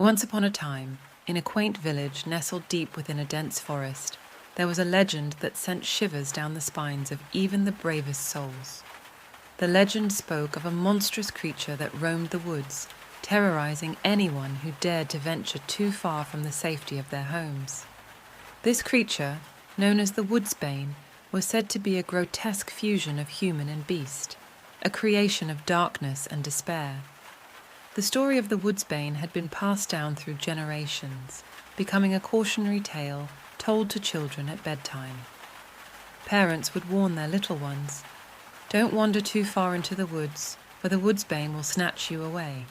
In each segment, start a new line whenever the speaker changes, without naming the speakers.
Once upon a time, in a quaint village nestled deep within a dense forest, there was a legend that sent shivers down the spines of even the bravest souls. The legend spoke of a monstrous creature that roamed the woods, terrorizing anyone who dared to venture too far from the safety of their homes. This creature, known as the Woodsbane, was said to be a grotesque fusion of human and beast, a creation of darkness and despair. The story of the Woodsbane had been passed down through generations, becoming a cautionary tale told to children at bedtime. Parents would warn their little ones, "Don't wander too far into the woods, for the Woodsbane will snatch you away."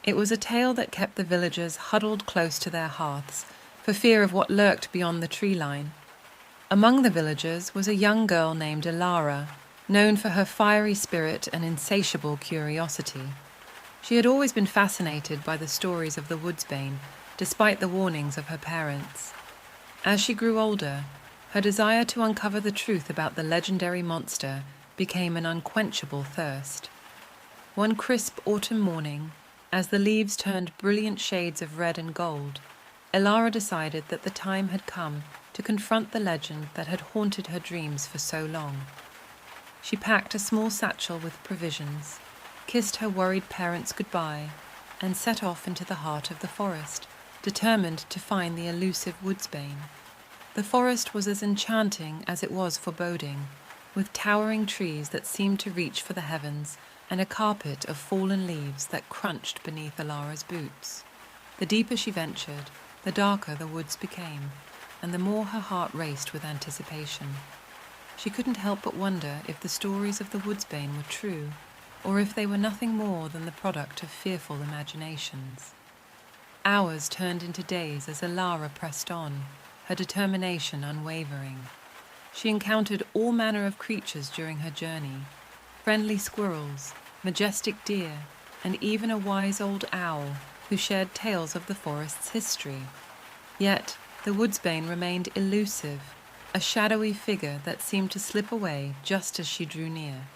It was a tale that kept the villagers huddled close to their hearths for fear of what lurked beyond the tree line. Among the villagers was a young girl named Elara, known for her fiery spirit and insatiable curiosity. She had always been fascinated by the stories of the Woodsbane, despite the warnings of her parents. As she grew older, her desire to uncover the truth about the legendary monster became an unquenchable thirst. One crisp autumn morning, as the leaves turned brilliant shades of red and gold, Elara decided that the time had come to confront the legend that had haunted her dreams for so long. She packed a small satchel with provisions, kissed her worried parents goodbye, and set off into the heart of the forest, determined to find the elusive Woodsbane. The forest was as enchanting as it was foreboding, with towering trees that seemed to reach for the heavens and a carpet of fallen leaves that crunched beneath Elara's boots. The deeper she ventured, the darker the woods became, and the more her heart raced with anticipation. She couldn't help but wonder if the stories of the Woodsbane were true, or if they were nothing more than the product of fearful imaginations. Hours turned into days as Elara pressed on, her determination unwavering. She encountered all manner of creatures during her journey: friendly squirrels, majestic deer, and even a wise old owl who shared tales of the forest's history. Yet the Woodsbane remained elusive, a shadowy figure that seemed to slip away just as she drew near.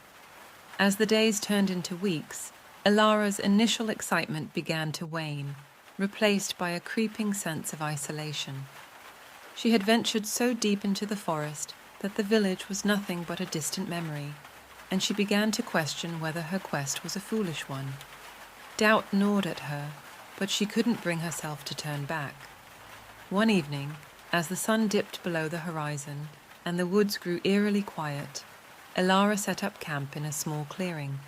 As the days turned into weeks, Elara's initial excitement began to wane, replaced by a creeping sense of isolation. She had ventured so deep into the forest that the village was nothing but a distant memory, and she began to question whether her quest was a foolish one. Doubt gnawed at her, but she couldn't bring herself to turn back. One evening, as the sun dipped below the horizon and the woods grew eerily quiet, Elara set up camp in a small clearing.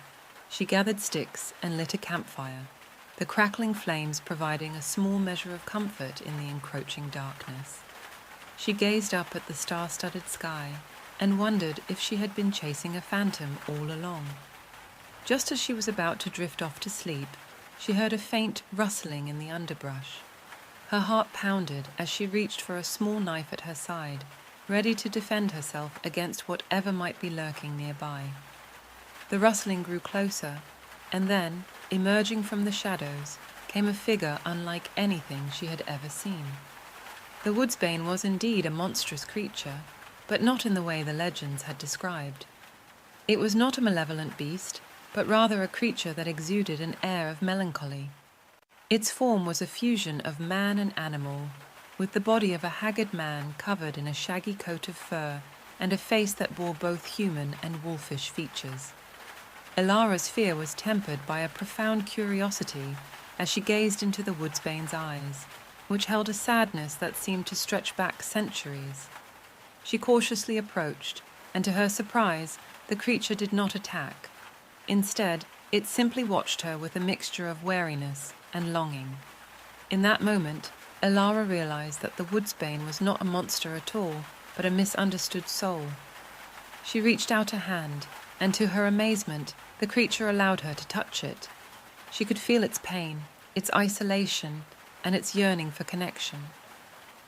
She gathered sticks and lit a campfire, the crackling flames providing a small measure of comfort in the encroaching darkness. She gazed up at the star-studded sky and wondered if she had been chasing a phantom all along. Just as she was about to drift off to sleep, she heard a faint rustling in the underbrush. Her heart pounded as she reached for a small knife at her side, ready to defend herself against whatever might be lurking nearby. The rustling grew closer, and then, emerging from the shadows, came a figure unlike anything she had ever seen. The Woodsbane was indeed a monstrous creature, but not in the way the legends had described. It was not a malevolent beast, but rather a creature that exuded an air of melancholy. Its form was a fusion of man and animal, with the body of a haggard man covered in a shaggy coat of fur and a face that bore both human and wolfish features. Elara's fear was tempered by a profound curiosity as she gazed into the Woodsbane's eyes, which held a sadness that seemed to stretch back centuries. She cautiously approached, and to her surprise, the creature did not attack. Instead, it simply watched her with a mixture of wariness and longing. In that moment, Elara realized that the Woodsbane was not a monster at all, but a misunderstood soul. She reached out a hand, and to her amazement, the creature allowed her to touch it. She could feel its pain, its isolation, and its yearning for connection.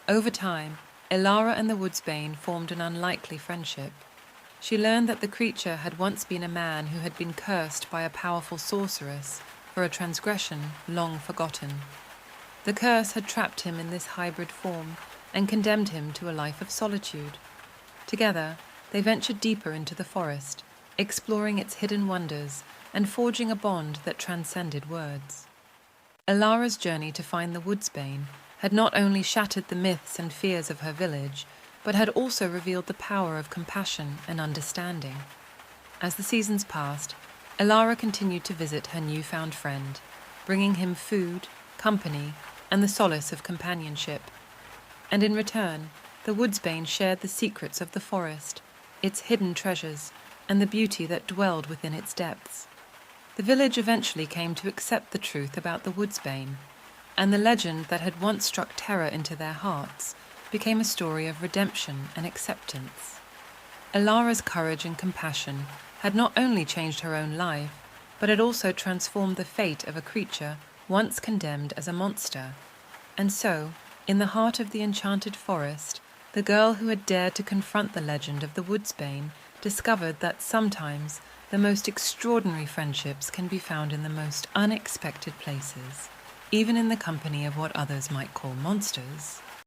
Over time, Elara and the Woodsbane formed an unlikely friendship. She learned that the creature had once been a man who had been cursed by a powerful sorceress for a transgression long forgotten. The curse had trapped him in this hybrid form and condemned him to a life of solitude. Together, they ventured deeper into the forest, exploring its hidden wonders and forging a bond that transcended words. Elara's journey to find the Woodsbane had not only shattered the myths and fears of her village, but had also revealed the power of compassion and understanding. As the seasons passed, Elara continued to visit her newfound friend, bringing him food, company, and the solace of companionship. And in return, the Woodsbane shared the secrets of the forest, its hidden treasures, and the beauty that dwelled within its depths. The village eventually came to accept the truth about the Woodsbane, and the legend that had once struck terror into their hearts became a story of redemption and acceptance. Elara's courage and compassion had not only changed her own life, but had also transformed the fate of a creature once condemned as a monster. And so, in the heart of the enchanted forest, the girl who had dared to confront the legend of the Woodsbane discovered that sometimes the most extraordinary friendships can be found in the most unexpected places, even in the company of what others might call monsters.